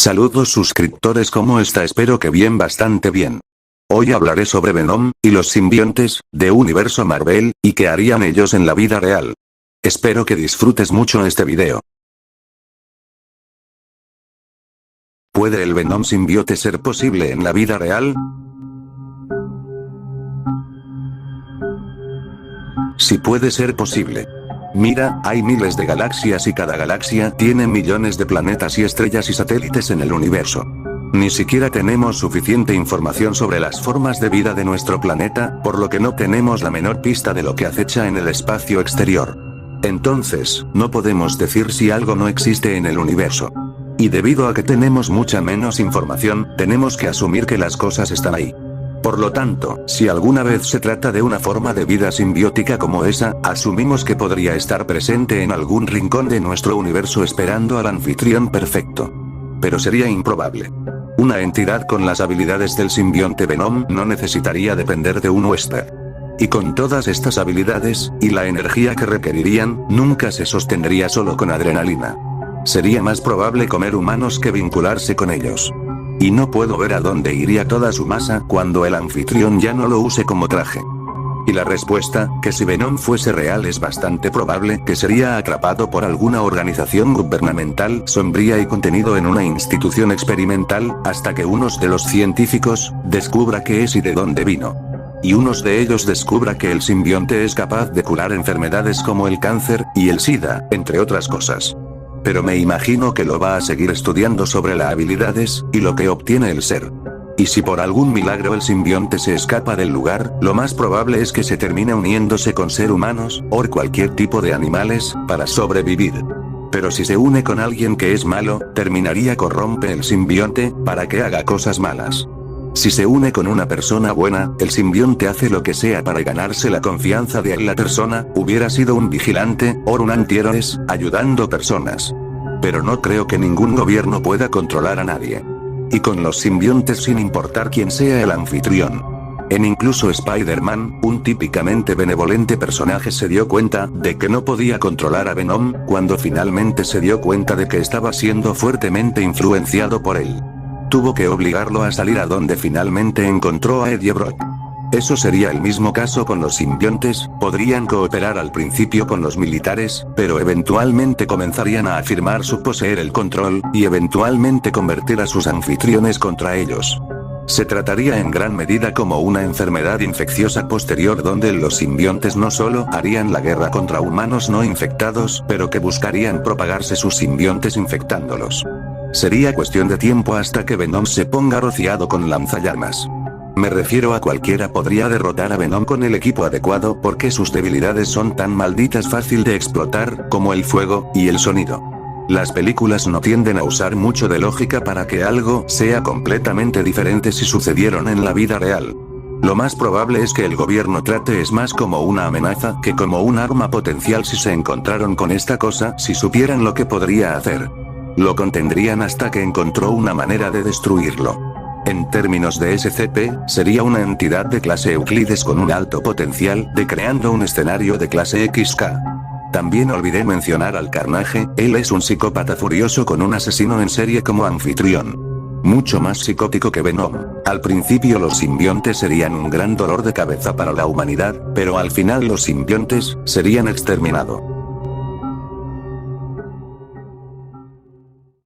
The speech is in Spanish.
Saludos suscriptores, ¿cómo está? Espero que bien, bastante bien. Hoy hablaré sobre Venom, y los simbiontes, de universo Marvel, y qué harían ellos en la vida real. Espero que disfrutes mucho este video. ¿Puede el Venom simbiote ser posible en la vida real? Sí puede ser posible. Mira, hay miles de galaxias y cada galaxia tiene millones de planetas y estrellas y satélites en el universo. Ni siquiera tenemos suficiente información sobre las formas de vida de nuestro planeta, por lo que no tenemos la menor pista de lo que acecha en el espacio exterior. Entonces, no podemos decir si algo no existe en el universo. Y debido a que tenemos mucha menos información, tenemos que asumir que las cosas están ahí. Por lo tanto, si alguna vez se trata de una forma de vida simbiótica como esa, asumimos que podría estar presente en algún rincón de nuestro universo esperando al anfitrión perfecto. Pero sería improbable. Una entidad con las habilidades del simbionte Venom no necesitaría depender de un huésped. Y con todas estas habilidades, y la energía que requerirían, nunca se sostendría solo con adrenalina. Sería más probable comer humanos que vincularse con ellos. Y no puedo ver a dónde iría toda su masa cuando el anfitrión ya no lo use como traje. Y la respuesta, que si Venom fuese real, es bastante probable que sería atrapado por alguna organización gubernamental sombría y contenido en una institución experimental, hasta que unos de los científicos descubra qué es y de dónde vino. Y unos de ellos descubra que el simbionte es capaz de curar enfermedades como el cáncer y el SIDA, entre otras cosas. Pero me imagino que lo va a seguir estudiando sobre las habilidades, y lo que obtiene el ser. Y si por algún milagro el simbionte se escapa del lugar, lo más probable es que se termine uniéndose con seres humanos, o cualquier tipo de animales, para sobrevivir. Pero si se une con alguien que es malo, terminaría corrompe el simbionte, para que haga cosas malas. Si se une con una persona buena, el simbionte hace lo que sea para ganarse la confianza de la persona, hubiera sido un vigilante, o un antihéroes, ayudando personas. Pero no creo que ningún gobierno pueda controlar a nadie. Y con los simbiontes sin importar quién sea el anfitrión. Incluso Spider-Man, un típicamente benevolente personaje, se dio cuenta de que no podía controlar a Venom, cuando finalmente se dio cuenta de que estaba siendo fuertemente influenciado por él. Tuvo que obligarlo a salir, a donde finalmente encontró a Eddie Brock. Eso sería el mismo caso con los simbiontes, podrían cooperar al principio con los militares, pero eventualmente comenzarían a afirmar su poseer el control, y eventualmente convertir a sus anfitriones contra ellos. Se trataría en gran medida como una enfermedad infecciosa posterior, donde los simbiontes no solo harían la guerra contra humanos no infectados, pero que buscarían propagarse sus simbiontes infectándolos. Sería cuestión de tiempo hasta que Venom se ponga rociado con lanzallamas. Me refiero a cualquiera podría derrotar a Venom con el equipo adecuado, porque sus debilidades son tan malditas fácil de explotar, como el fuego, y el sonido. Las películas no tienden a usar mucho de lógica para que algo sea completamente diferente si sucedieron en la vida real. Lo más probable es que el gobierno trate es más como una amenaza que como un arma potencial. Si se encontraron con esta cosa, si supieran lo que podría hacer, lo contendrían hasta que encontró una manera de destruirlo. En términos de SCP, sería una entidad de clase Euclides con un alto potencial de creando un escenario de clase XK. También olvidé mencionar al Carnage, él es un psicópata furioso con un asesino en serie como anfitrión. Mucho más psicótico que Venom. Al principio los simbiontes serían un gran dolor de cabeza para la humanidad, pero al final los simbiontes serían exterminados.